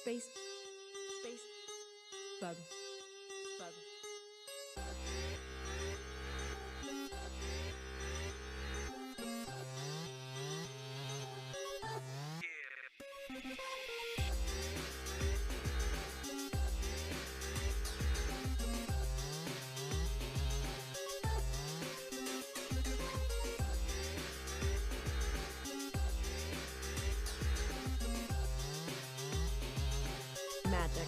Space. Bug. Magic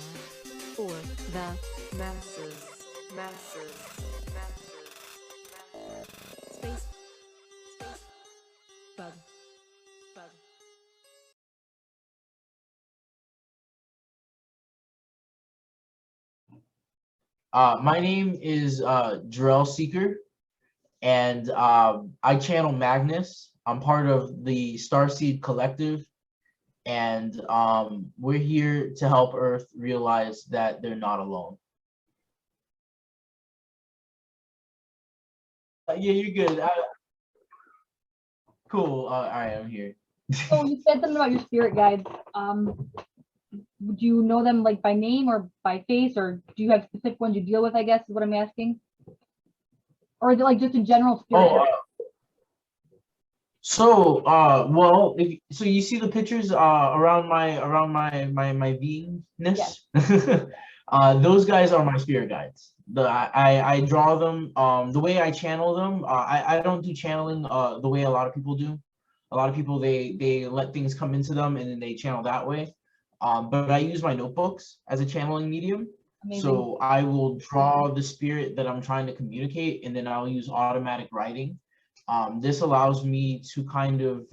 for the masses. Space. Bug. My name is Jarrel Seeker, and I channel Magnus. I'm part of the Starseed Collective, and we're here to help Earth realize that they're not alone. Yeah, you're good. Cool. All right, I'm here. So you said something about your spirit guides. Would you know them like by name or by face, or do you have specific ones you deal with? I guess is what I'm asking. Or is it like just a general spirit? Well, so you see the pictures around my beingness. Yes. Those guys are my spirit guides. I draw them. The way I channel them, I don't do channeling the way a lot of people do. A lot of people they let things come into them and then they channel that way. But I use my notebooks as a channeling medium. Amazing. So I will draw the spirit that I'm trying to communicate, and then I'll use automatic writing. This allows me to kind of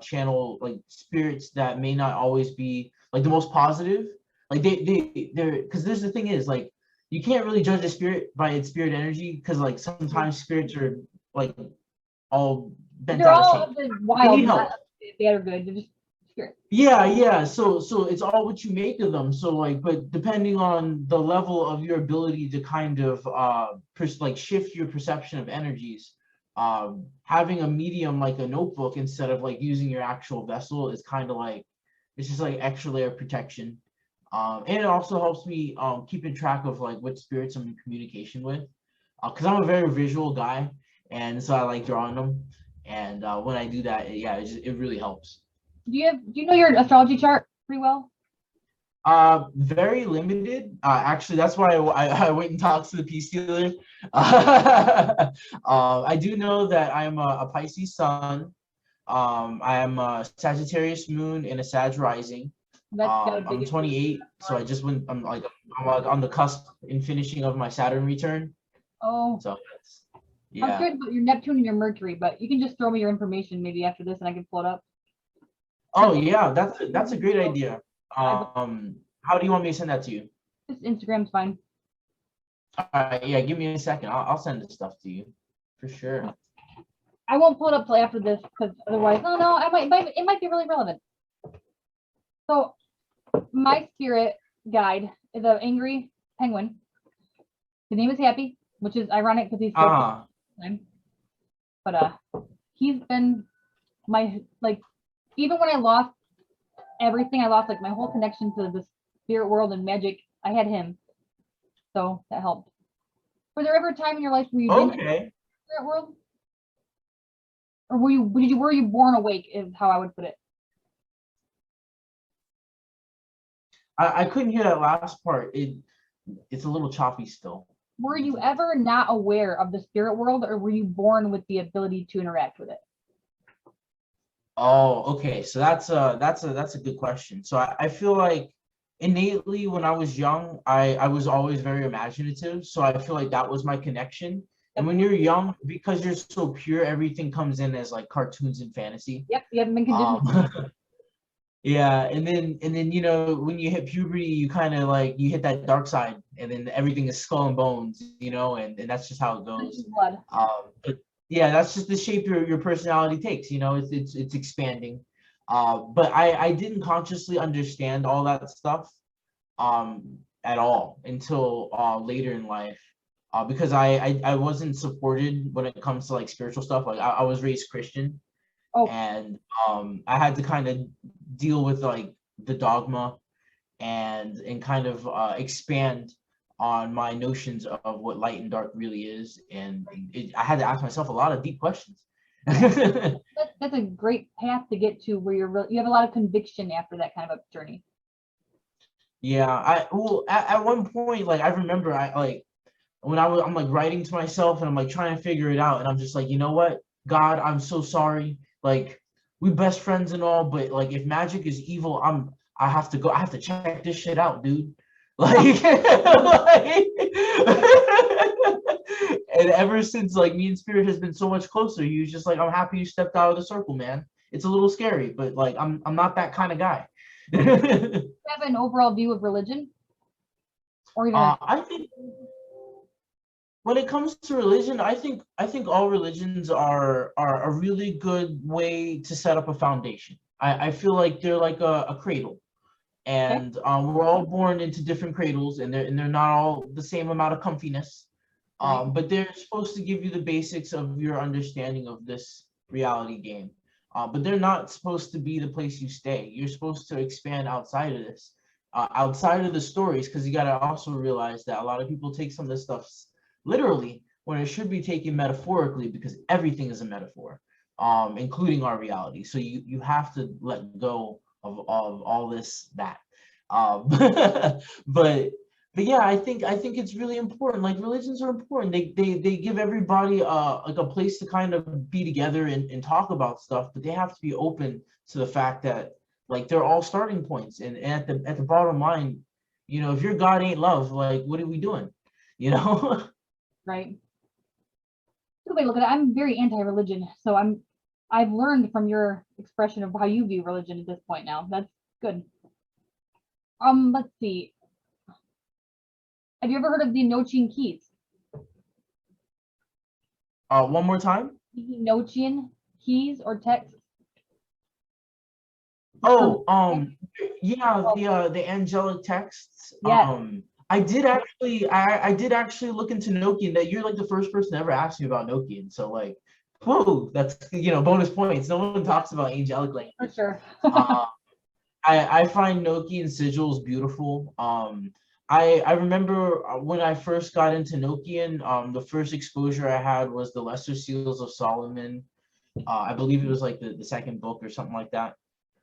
channel like spirits that may not always be like the most positive. Like they're because there's the thing is like you can't really judge a spirit by its spirit energy, because like sometimes spirits are like all bent out of shape. Wild. They need help. They are good. They're just spirit. Yeah. So it's all what you make of them. So like, but depending on the level of your ability to kind of like shift your perception of energies. Having a medium like a notebook instead of like using your actual vessel is kind of like, it's just like extra layer of protection. And it also helps me keeping track of like what spirits I'm in communication with, because I'm a very visual guy, and so I like drawing them. And when I do that, it really helps. Do you know your astrology chart pretty well? Very limited. Actually, that's why I went and talked to the peace dealer. I do know that I'm a Pisces sun. I am a Sagittarius moon and a Sag rising. I'm 28, so I just went. I'm like on the cusp in finishing of my Saturn return. Oh. So yeah. I'm curious about your Neptune and your Mercury, but you can just throw me your information maybe after this, and I can pull it up. Oh yeah, that's a great idea. How do you want me to send that to you? Just Instagram's fine. All right, yeah, give me a second. I'll send this stuff to you for sure. I won't pull it up till after this, because otherwise, no, it might be really relevant. So my spirit guide is an angry penguin. His name is Happy, which is ironic because he's so but he's been my, like, even when I lost everything, I lost like my whole connection to the spirit world and magic, I had him, so that helped. Was there ever a time in your life where you didn't have the spirit world, or were you born awake? Is how I would put it. I couldn't hear that last part. It's a little choppy still. Were you ever not aware of the spirit world, or were you born with the ability to interact with it? Oh, okay. So that's a good question. So I feel like innately when I was young, I was always very imaginative. So I feel like that was my connection. And when you're young, because you're so pure, everything comes in as like cartoons and fantasy. Yep, you haven't been conditioned. Yeah, and then you know, when you hit puberty, you kind of like you hit that dark side, and then everything is skull and bones, you know, and that's just how it goes. But yeah, that's just the shape your personality takes, you know. It's expanding. But I didn't consciously understand all that stuff at all until later in life, because I wasn't supported when it comes to like spiritual stuff. Like I was raised Christian. And I had to kind of deal with like the dogma and kind of expand on my notions of what light and dark really is. And I had to ask myself a lot of deep questions. That's a great path to get to where you have a lot of conviction after that kind of a journey. Yeah, well at one point, like I remember I'm like writing to myself and I'm like trying to figure it out, and I'm just like, you know what, God, I'm so sorry. Like, we best friends and all, but like if magic is evil, I have to check this shit out, dude. Like, like and ever since, like, me and Spirit has been so much closer, he was just like, I'm happy you stepped out of the circle, man. It's a little scary, but like I'm not that kind of guy. Do you have an overall view of religion? Or even I think when it comes to religion, I think all religions are a really good way to set up a foundation. I feel like they're like a cradle, and we're all born into different cradles, and they're not all the same amount of comfiness. But they're supposed to give you the basics of your understanding of this reality game. But they're not supposed to be the place you stay. You're supposed to expand outside of this, outside of the stories, because you got to also realize that a lot of people take some of this stuff literally when it should be taken metaphorically, because everything is a metaphor, including our reality. So you have to let go of all that. But yeah, I think it's really important. Like, religions are important. They give everybody like a place to kind of be together and talk about stuff, but they have to be open to the fact that, like, they're all starting points. And at the bottom line, if your God ain't love, like, what are we doing? Right. Good way to look at it. I'm very anti-religion, so I've learned from your expression of how you view religion at this point now. That's good. Let's see. Have you ever heard of the Enochian keys? One more time. Enochian keys or texts? Oh, yeah, the angelic texts. Yeah. I did actually look into Nokian. That you're like the first person to ever ask me about Nokian. So, like, whoa, that's bonus points. No one talks about angelic language. For sure. I find Nokian sigils beautiful. I remember when I first got into Nokian, the first exposure I had was the Lesser Seals of Solomon. I believe it was like the second book or something like that.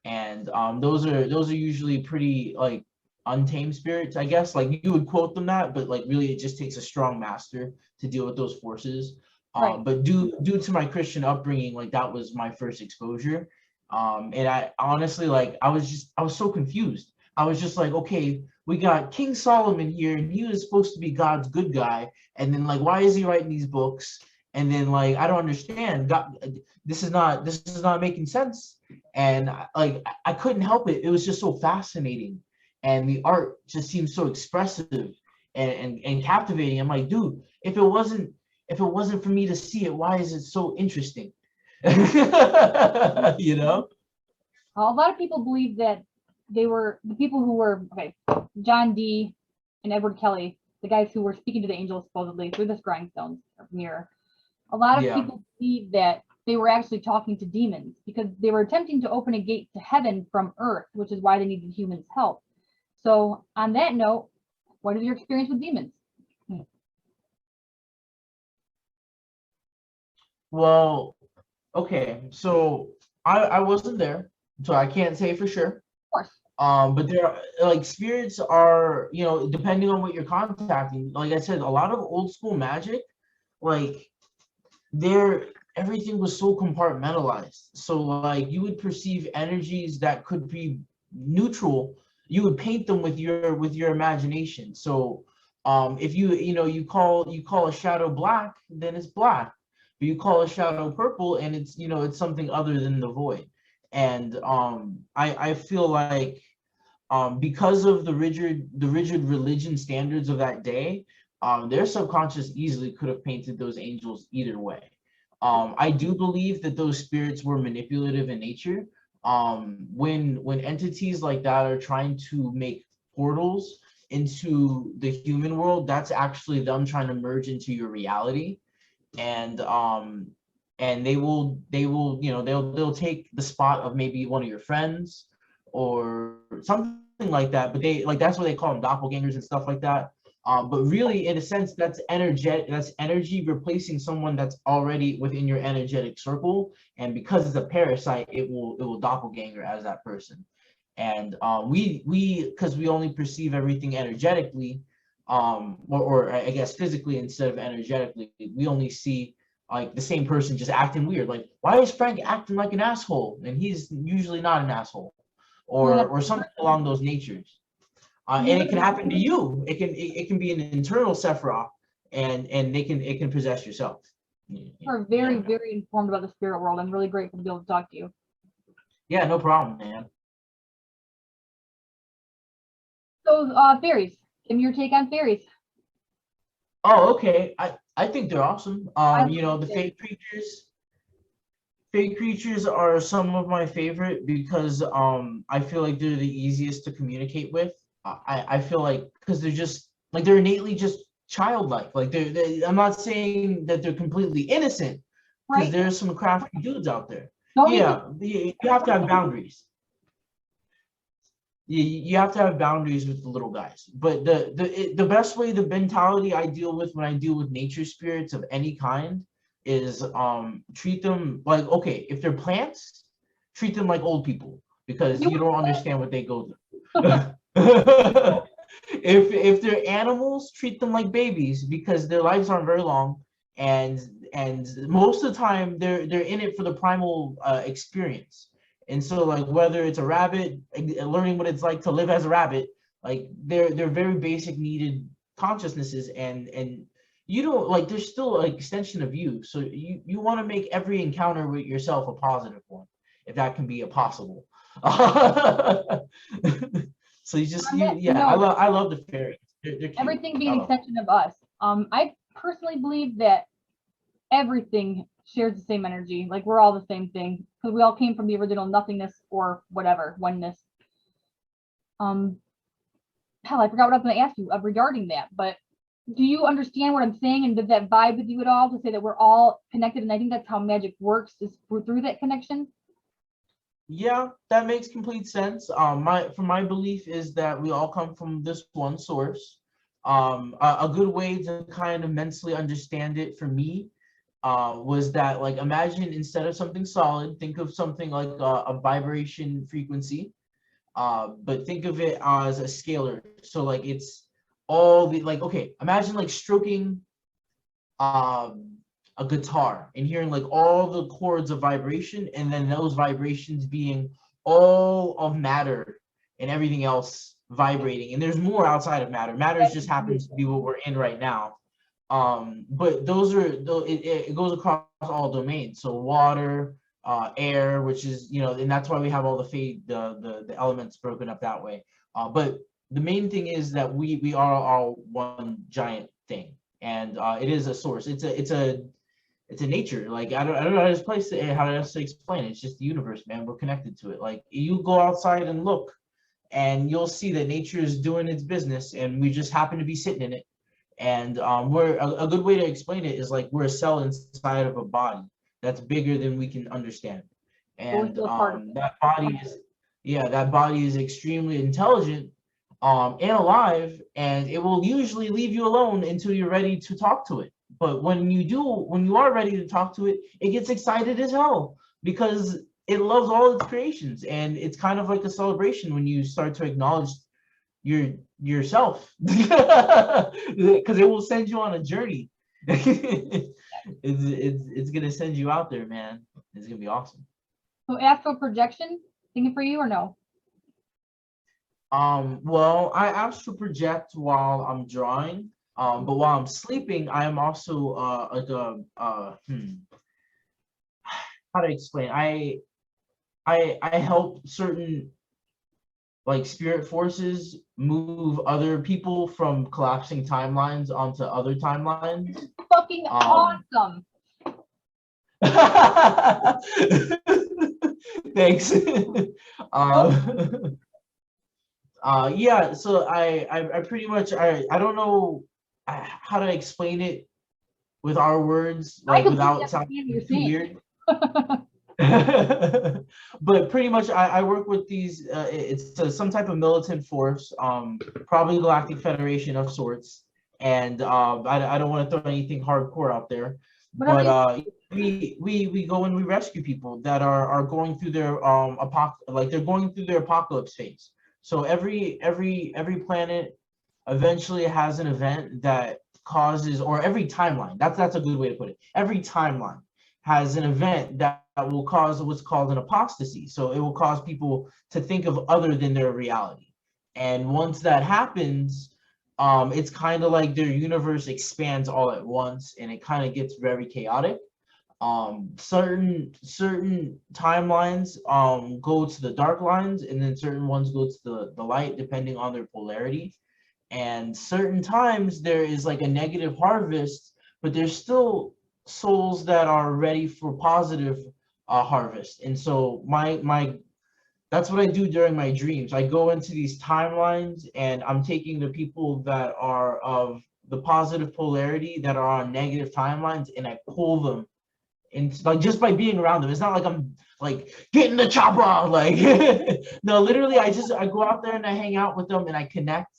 And those are usually pretty, like, untamed spirits, I guess. Like, you would quote them that, but like really it just takes a strong master to deal with those forces. Right. But due to my Christian upbringing, like, that was my first exposure. And I honestly, like, I was so confused. I was just like, okay, we got King Solomon here, and he was supposed to be God's good guy, and then, like, why is he writing these books? And then, like, I don't understand. God, this is not making sense. And like, I couldn't help it. It was just so fascinating, and the art just seems so expressive and captivating. I'm like, dude, if it wasn't for me to see it, why is it so interesting? A lot of people believe that they were the people who were John Dee and Edward Kelly, the guys who were speaking to the angels supposedly through the scrying stones mirror. A lot of people believe that they were actually talking to demons because they were attempting to open a gate to heaven from earth, which is why they needed humans' help. So on that note, what is your experience with demons? Well, okay, so I wasn't there, so I can't say for sure. Of course. But there are, like, spirits are, depending on what you're contacting. Like I said, a lot of old school magic, like, everything was so compartmentalized. So, like, you would perceive energies that could be neutral. You would paint them with your imagination. So, if you call a shadow black, then it's black. But you call a shadow purple, and it's something other than the void. And I feel like, because of the rigid religion standards of that day, their subconscious easily could have painted those angels either way. I do believe that those spirits were manipulative in nature. When entities like that are trying to make portals into the human world, that's actually them trying to merge into your reality. And they'll take the spot of maybe one of your friends, or something like that. But they like that's what they call them, doppelgangers and stuff like that. But really, in a sense, that's energetic. That's energy replacing someone that's already within your energetic circle. And because it's a parasite, it will doppelganger as that person. And because we only perceive everything energetically, or I guess physically instead of energetically, we only see like the same person just acting weird. Like, why is Frank acting like an asshole? And he's usually not an asshole, or something along those natures. And it can happen to you. It can be an internal Sephiroth, and it can possess yourself. You're very, very informed about the spirit world. I'm really grateful to be able to talk to you. Yeah, no problem, man. So fairies. Give me your take on fairies. Oh, okay. I think they're awesome. You know, the fake creatures. Fake creatures are some of my favorite because I feel like they're the easiest to communicate with. I feel like because they're just like they're innately just childlike. Like I'm not saying that they're completely innocent because Right. there's some crafty dudes out there. Don't Yeah, you have to have boundaries. You have to have boundaries with the little guys. But the best way, the mentality I deal with when I deal with nature spirits of any kind is treat them like, okay, if they're plants, treat them like old people because you don't understand what they go through. If they're animals, treat them like babies because their lives aren't very long, and most of the time they're in it for the primal experience. And so like whether it's a rabbit, learning what it's like to live as a rabbit, like they're very basic needed consciousnesses, and you don't like there's still an extension of you. So you want to make every encounter with yourself a positive one, if that can be a possible. So I love the fairies. They're cute. Everything being an extension of us. I personally believe that everything shares the same energy. Like we're all the same thing because we all came from the original nothingness or whatever oneness. Hell, I forgot what I was going to ask you regarding that. But do you understand what I'm saying? And does that vibe with you at all to say that we're all connected? And I think that's how magic works, is through that connection. Yeah, that makes complete sense. My belief is that we all come from this one source. A good way to kind of mentally understand it for me was that, like, imagine instead of something solid, think of something like a vibration frequency, but think of it as a scalar. So like it's all the like, okay, imagine like stroking a guitar and hearing like all the chords of vibration, and then those vibrations being all of matter and everything else vibrating. And there's more outside of matter. Matter just happens to be what we're in right now. But those are it goes across all domains. So water, air, which is, you know, and that's why we have all the elements broken up that way. But the main thing is that we are all one giant thing, and it is a source. It's a nature. Like I don't know how to place it, how to explain it. It's just the universe, man. We're connected to it. Like you go outside and look, and you'll see that nature is doing its business, and we just happen to be sitting in it. And we're a good way to explain it is like we're a cell inside of a body that's bigger than we can understand. And that body is extremely intelligent and alive, and it will usually leave you alone until you're ready to talk to it. But when you are ready to talk to it, it gets excited as hell because it loves all its creations, and it's kind of like a celebration when you start to acknowledge yourself, because it will send you on a journey. It's gonna send you out there, man. It's gonna be awesome. So astral projection, thinking for you or no? Well, I astral project while I'm drawing. But while I'm sleeping, I am also like how to explain? I help certain like spirit forces move other people from collapsing timelines onto other timelines. Fucking awesome. Thanks. Yeah, so I pretty much I don't know how to explain it with our words, like without sounding too weird. But pretty much I work with these, it's some type of militant force, probably Galactic Federation of sorts. And I don't want to throw anything hardcore out there, but we go and we rescue people that are going through their they're going through their apocalypse phase. So every planet eventually has an event that causes, or every timeline, that's a good way to put it. Every timeline has an event that will cause what's called an apostasy. So it will cause people to think of other than their reality. And once that happens, it's kind of like their universe expands all at once, and it kind of gets very chaotic. Certain timelines go to the dark lines, and then certain ones go to the light, depending on their polarity. And certain times there is like a negative harvest, but there's still souls that are ready for positive harvest. And so that's what I do during my dreams. I go into these timelines, and I'm taking the people that are of the positive polarity that are on negative timelines, and I pull them into, like, just by being around them. It's not like I'm like getting the chopper, like no, literally I go out there and I hang out with them and I connect,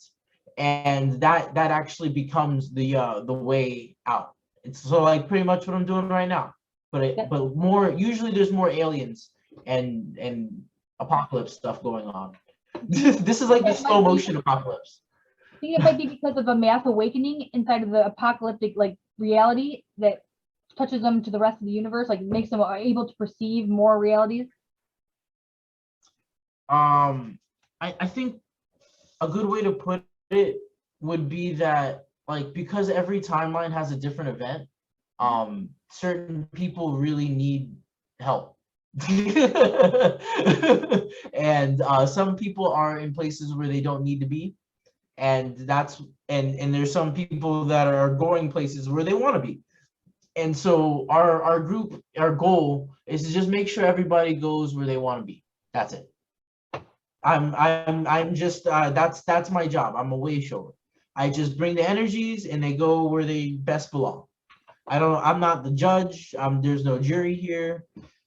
and that actually becomes the way out. It's so like pretty much what I'm doing right now, but more usually there's more aliens and apocalypse stuff going on. This is like the slow motion apocalypse. I think it might be because of a mass awakening inside of the apocalyptic like reality that touches them to the rest of the universe, like makes them able to perceive more realities. I think a good way to put it would be that, like, because every timeline has a different event, certain people really need help. And some people are in places where they don't need to be, and there's some people that are going places where they want to be. And so our group, our goal is to just make sure everybody goes where they want to be. That's it. I'm just that's my job. I'm a way shower. I just bring the energies and they go where they best belong. I'm not the judge. There's no jury here.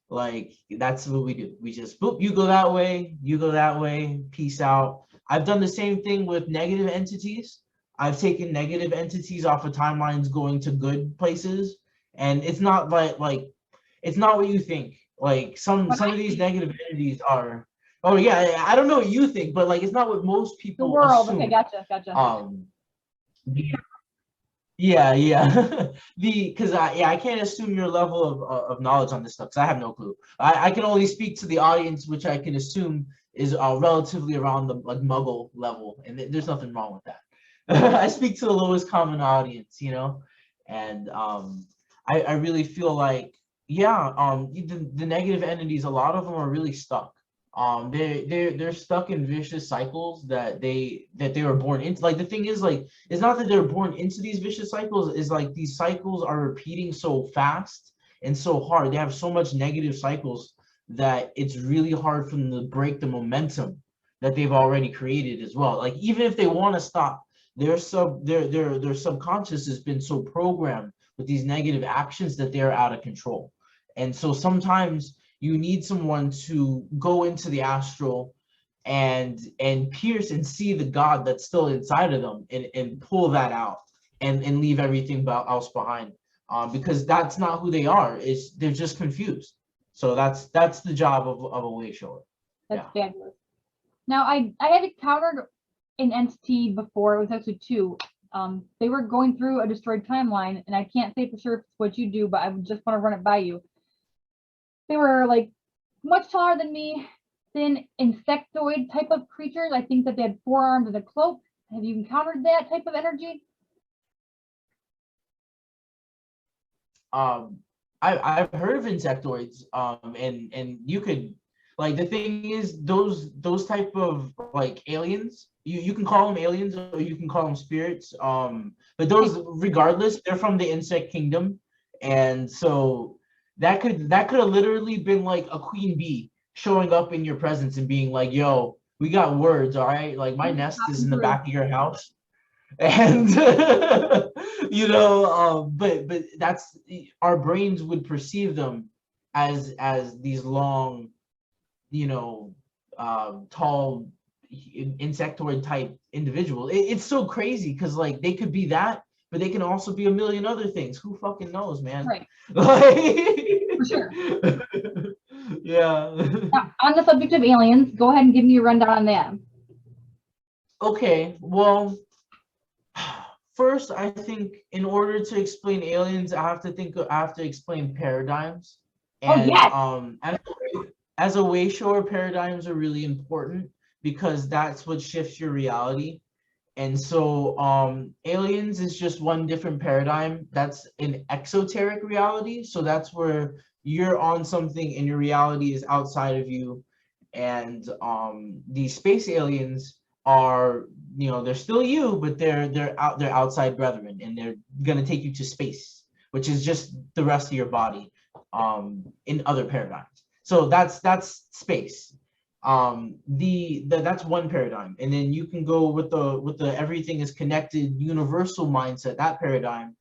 Like, that's what we do. We just boop, you go that way, you go that way, peace out. I've done the same thing with negative entities. I've taken negative entities off of timelines going to good places, and it's not like it's not what you think. Like some of these negative entities are. Oh yeah, I don't know what you think, but like it's not what most people the world assume. Okay, gotcha. Yeah. Because I can't assume your level of knowledge on this stuff, because I have no clue. I can only speak to the audience, which I can assume is relatively around the like muggle level, and there's nothing wrong with that. I speak to the lowest common audience, and I really feel like, yeah, the negative entities, a lot of them are really stuck. They're stuck in vicious cycles that they were born into. Like, the thing is, like, it's not that they're born into these vicious cycles, is like these cycles are repeating so fast and so hard. They have so much negative cycles that it's really hard for them to break the momentum that they've already created as well. Like, even if they want to stop, their subconscious has been so programmed with these negative actions that they're out of control. And so sometimes you need someone to go into the astral and pierce and see the God that's still inside of them, and pull that out and leave everything else behind, because that's not who they are. They're just confused. So that's the job of a way shower. That's fabulous. Now I had encountered an entity before. It was actually two. They were going through a destroyed timeline, and I can't say for sure if it's what you do, but I would just want to run it by you. They were like much taller than me, thin insectoid type of creatures. I think that they had 4 arms and a cloak. Have you encountered that type of energy? I've heard of insectoids, and you could, like, the thing is, those type of like aliens, you can call them aliens or you can call them spirits, but those, regardless, they're from the insect kingdom. And so that could have literally been like a queen bee showing up in your presence and being like, yo, we got words, all right? Like, my nest is in the back of your house. And but that's, our brains would perceive them as these long, tall insectoid type individuals. It's so crazy because like they could be that, but they can also be a million other things. Who fucking knows, man? Right. For sure. Yeah. Now, on the subject of aliens, go ahead and give me a rundown on that. Okay, well, first, I think in order to explain aliens, I have to explain paradigms. And as a way shower, paradigms are really important because that's what shifts your reality. And so aliens is just one different paradigm. That's an exoteric reality. So that's where you're on something and your reality is outside of you. And these space aliens are, they're still you, but they're outside brethren, and they're gonna take you to space, which is just the rest of your body in other paradigms. So that's space. That's one paradigm, and then you can go with the everything is connected universal mindset, that paradigm,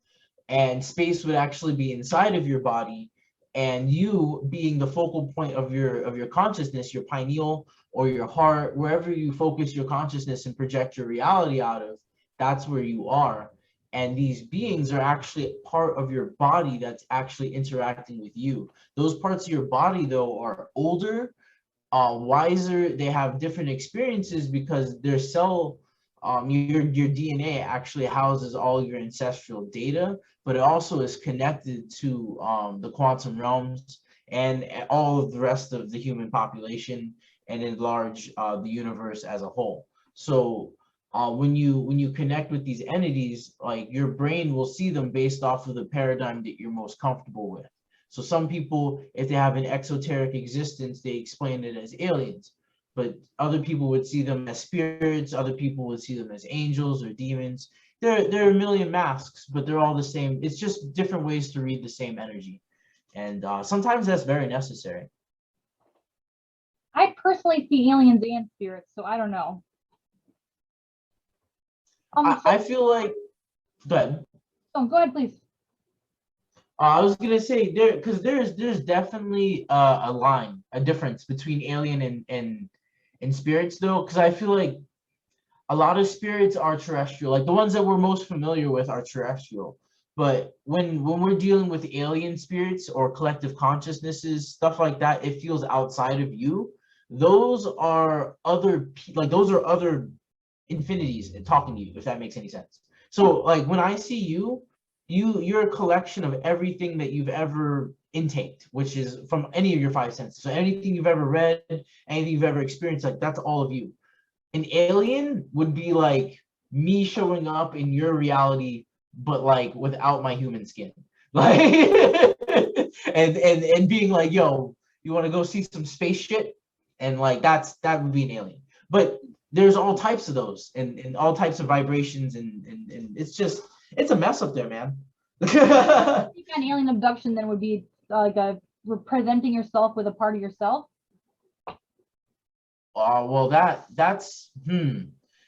and space would actually be inside of your body, and you being the focal point of your consciousness, your pineal or your heart, wherever you focus your consciousness and project your reality out of, that's where you are. And these beings are actually part of your body that's actually interacting with you. Those parts of your body though are older, wiser, they have different experiences because their cell, your DNA actually houses all your ancestral data, but it also is connected to the quantum realms and all of the rest of the human population, and in large the universe as a whole. So when you connect with these entities, like your brain will see them based off of the paradigm that you're most comfortable with. So some people, if they have an exoteric existence, they explain it as aliens, but other people would see them as spirits. Other people would see them as angels or demons. There are a million masks, but they're all the same. It's just different ways to read the same energy. And sometimes that's very necessary. I personally see aliens and spirits, so I don't know. I feel like, go ahead. Oh, go ahead, please. I was gonna say because there's definitely a difference between alien and spirits though, because I feel like a lot of spirits are terrestrial, like the ones that we're most familiar with are terrestrial. But when we're dealing with alien spirits or collective consciousnesses, stuff like that, it feels outside of you. Those are other infinities talking to you, if that makes any sense. So like when I see you're a collection of everything that you've ever intaked, which is from any of your five senses. So anything you've ever read, anything you've ever experienced, like that's all of you. An alien would be like me showing up in your reality, but like without my human skin. Like and being like, yo, you want to go see some space shit? And like that would be an alien. But there's all types of those and all types of vibrations and it's a mess up there, man. I think an alien abduction then would be like representing yourself with a part of yourself. Well, that's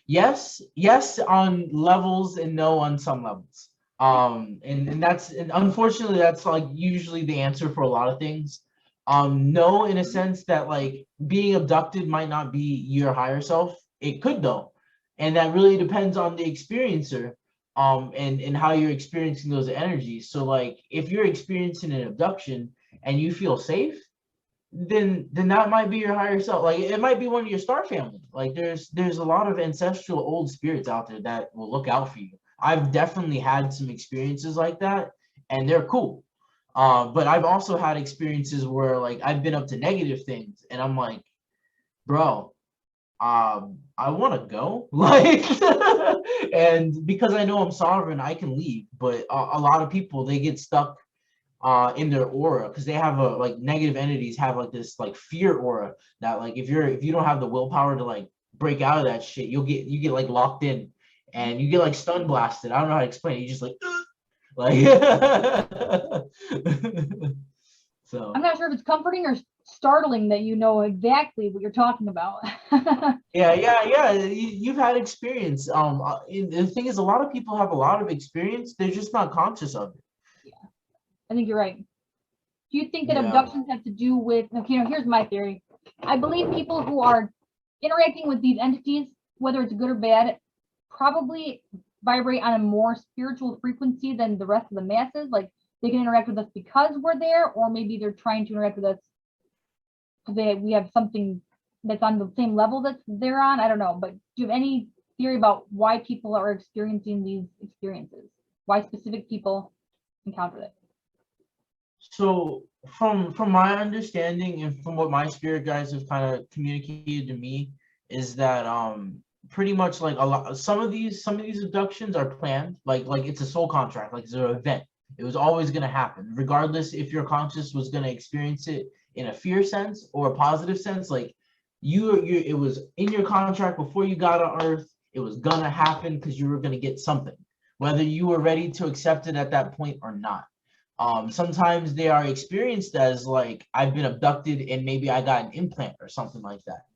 yes on levels and no on some levels. And unfortunately that's like usually the answer for a lot of things. No, in a sense that like being abducted might not be your higher self. It could though, and that really depends on the experiencer, and how you're experiencing those energies. So like if you're experiencing an abduction and you feel safe, then that might be your higher self. Like it might be one of your star family. Like there's a lot of ancestral old spirits out there that will look out for you. I've definitely had some experiences like that, and they're cool. But I've also had experiences where like I've been up to negative things, and I'm like, bro, I want to go, like, and because I know I'm sovereign, I can leave. But a lot of people, they get stuck in their aura because they have like negative entities have like this like fear aura that like if you don't have the willpower to like break out of that shit, you get like locked in and you get like stun blasted. I don't know how to explain it. You just like so I'm not sure if it's comforting or startling that you know exactly what you're talking about. yeah, you've had experience. The thing is, a lot of people have a lot of experience, they're just not conscious of it. Yeah, I think you're right. Do you think that Yeah. abductions have to do with, okay, here's my theory. I believe people who are interacting with these entities, whether it's good or bad, probably vibrate on a more spiritual frequency than the rest of the masses. Like they can interact with us because we're there, or maybe they're trying to interact with us because we have something that's on the same level that they're on. I don't know, but do you have any theory about why people are experiencing these experiences? Why specific people encounter it? So from my understanding and from what my spirit guides have kind of communicated to me is that pretty much like some of these abductions are planned, like it's a soul contract, like it's an event. It was always going to happen, regardless if your conscious was going to experience it in a fear sense or a positive sense. Like it was in your contract before you got on Earth. It was gonna happen because you were gonna get something, whether you were ready to accept it at that point or not. Sometimes they are experienced as like I've been abducted and maybe I got an implant or something like that.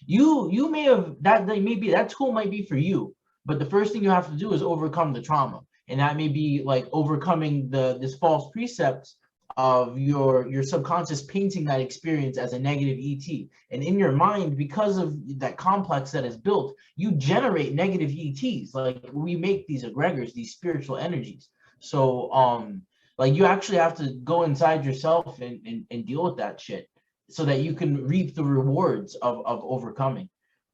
You may have that tool might be for you, but the first thing you have to do is overcome the trauma, and that may be like overcoming this false precepts of your subconscious painting that experience as a negative ET. And in your mind, because of that complex that is built, you generate negative ETs. Like we make these egregors, these spiritual energies. So like you actually have to go inside yourself and deal with that shit so that you can reap the rewards of overcoming.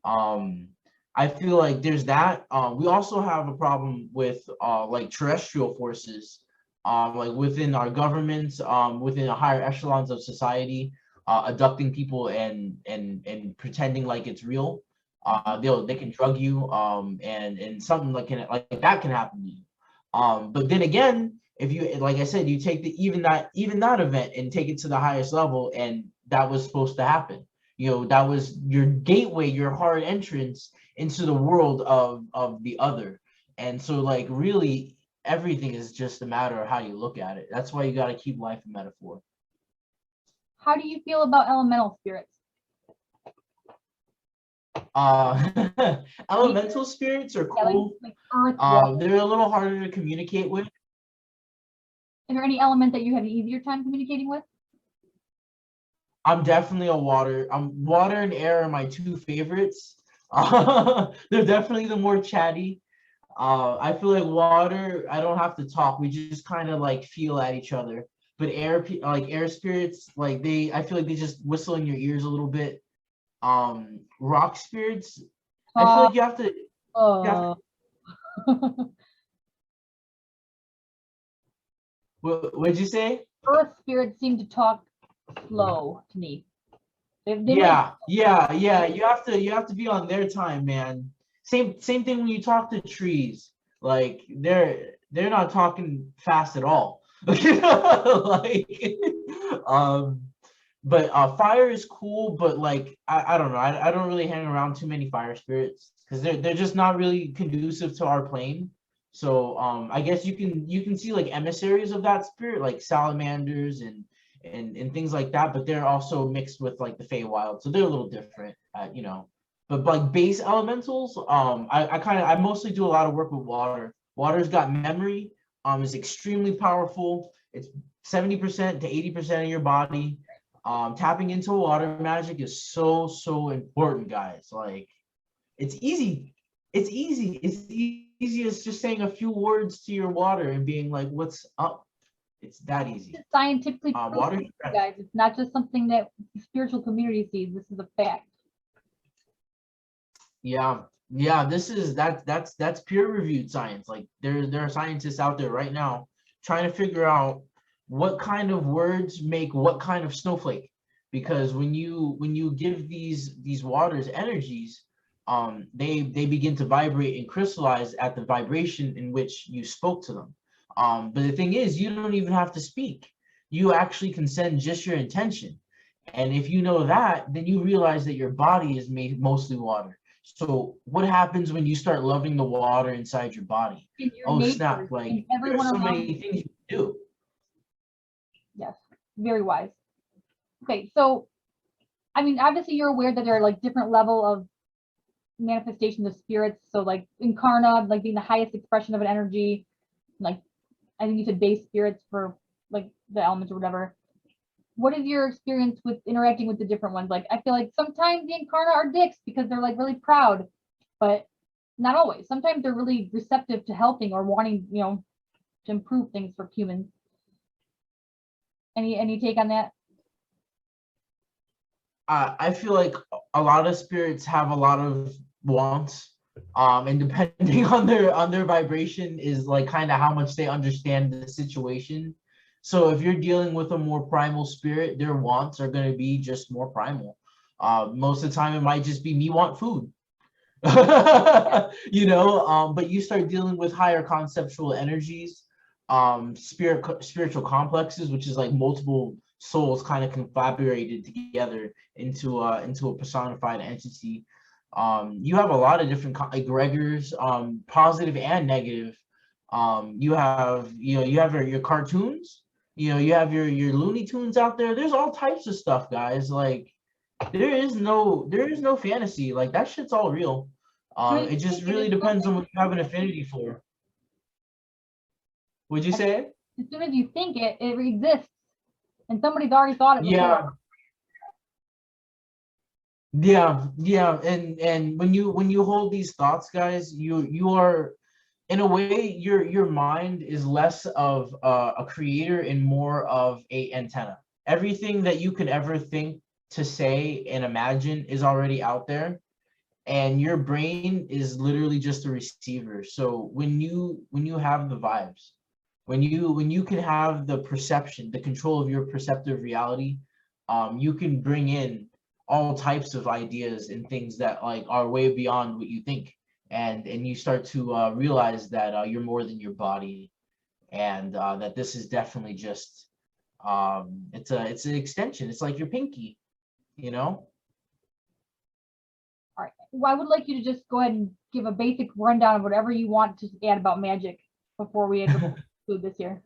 I feel like there's that. We also have a problem with like terrestrial forces, like within our governments, within the higher echelons of society, abducting people and pretending like it's real. They can drug you, and something like that can happen to you. But then again, if you, like I said, you take even that event and take it to the highest level, and that was supposed to happen. That was your gateway, your hard entrance into the world of the other. And so like really everything is just a matter of how you look at it. That's why you got to keep life a metaphor. How do you feel about elemental spirits? Elemental spirits are cool. Like earth, water. They're a little harder to communicate with. Is there any element that you have an easier time communicating with? I'm definitely a water. Water and air are my two favorites. They're definitely the more chatty. I feel like water, I don't have to talk. We just kind of like feel at each other. But air spirits, like I feel like they just whistle in your ears a little bit. Rock spirits, I feel like you have to. What'd you say? Earth spirits seem to talk slow to me. Yeah. You have to be on their time, man. Same thing when you talk to trees. Like they're not talking fast at all. Like, but fire is cool, but like I don't know. I don't really hang around too many fire spirits because they're just not really conducive to our plane. So I guess you can see like emissaries of that spirit, like salamanders and things like that, but they're also mixed with like the Feywild, so they're a little different, But like base elementals, I mostly do a lot of work with water. Water's got memory, is extremely powerful. It's 70% to 80% of your body. Tapping into water magic is so important, guys. Like it's easy. It's easy as just saying a few words to your water and being like, "What's up?" It's that easy. It's scientifically water, guys. It's not just something that the spiritual community sees. This is a fact. Yeah. That's peer-reviewed science. Like there are scientists out there right now trying to figure out what kind of words make what kind of snowflake. Because when you give these waters energies, they begin to vibrate and crystallize at the vibration in which you spoke to them. But the thing is, you don't even have to speak. You actually can send just your intention. And if you know that, then you realize that your body is made mostly water. So what happens when you start loving the water inside your body? Oh, snap. Like there's so many things you can do. Yes, very wise. Okay, so I mean, obviously you're aware that there are like different level of manifestations of spirits. So like incarna, like being the highest expression of an energy, like I think you said base spirits for like the elements or whatever. what is your experience with interacting with the different ones? Like, I feel like sometimes the incarnate are dicks because they're like really proud, but not always. Sometimes they're really receptive to helping or wanting, you know, to improve things for humans. Any take on that? I feel like a lot of spirits have a lot of wants, and depending on their vibration is like kind of how much they understand the situation. So if you're dealing with a more primal spirit, their wants are going to be just more primal. Most of the time, it might just be me want food. You know, but you start dealing with higher conceptual energies, spiritual complexes, which is like multiple souls kind of confabulated together into a personified entity. You have a lot of different egregors, positive and negative. You have, you know, you have your cartoons, you know, you have your Looney Tunes out there. There's all types of stuff, guys. Like there is no fantasy. Like that shit's all real. It just really depends on what you have an affinity for. Would you say? As soon as you think it, it exists, and somebody's already thought it before. Yeah, and when you hold these thoughts, guys, you are, in a way, your mind is less of a creator and more of a antenna. Everything that you could ever think to say and imagine is already out there, and your brain is literally just a receiver. So when you have the vibes, when you can have the perception, the control of your perceptive reality, you can bring in all types of ideas and things that like are way beyond what you think, and you start to realize that you're more than your body, and that this is definitely just it's an extension. It's like your pinky, you know. All right. Well, I would like you to just go ahead and give a basic rundown of whatever you want to add about magic before we conclude this year.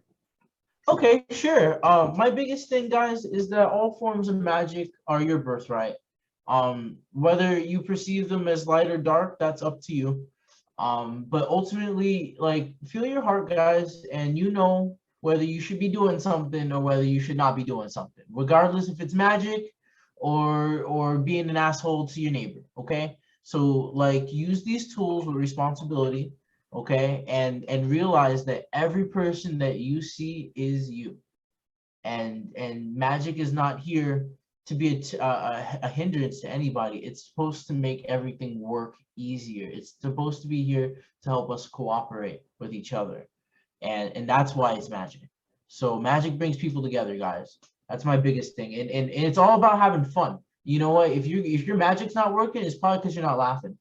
Okay, sure. My biggest thing, guys, is that all forms of magic are your birthright. Whether you perceive them as light or dark, that's up to you. But ultimately, like, feel your heart, guys, and you know whether you should be doing something or whether you should not be doing something, regardless if it's magic or being an asshole to your neighbor. Okay, so like, use these tools with responsibility. Okay, and realize that every person that you see is you, and magic is not here to be a hindrance to anybody. It's supposed to make everything work easier. It's supposed to be here to help us cooperate with each other, and that's why it's magic. So magic brings people together, guys. That's my biggest thing, and it's all about having fun. You know what? If your magic's not working, it's probably because you're not laughing.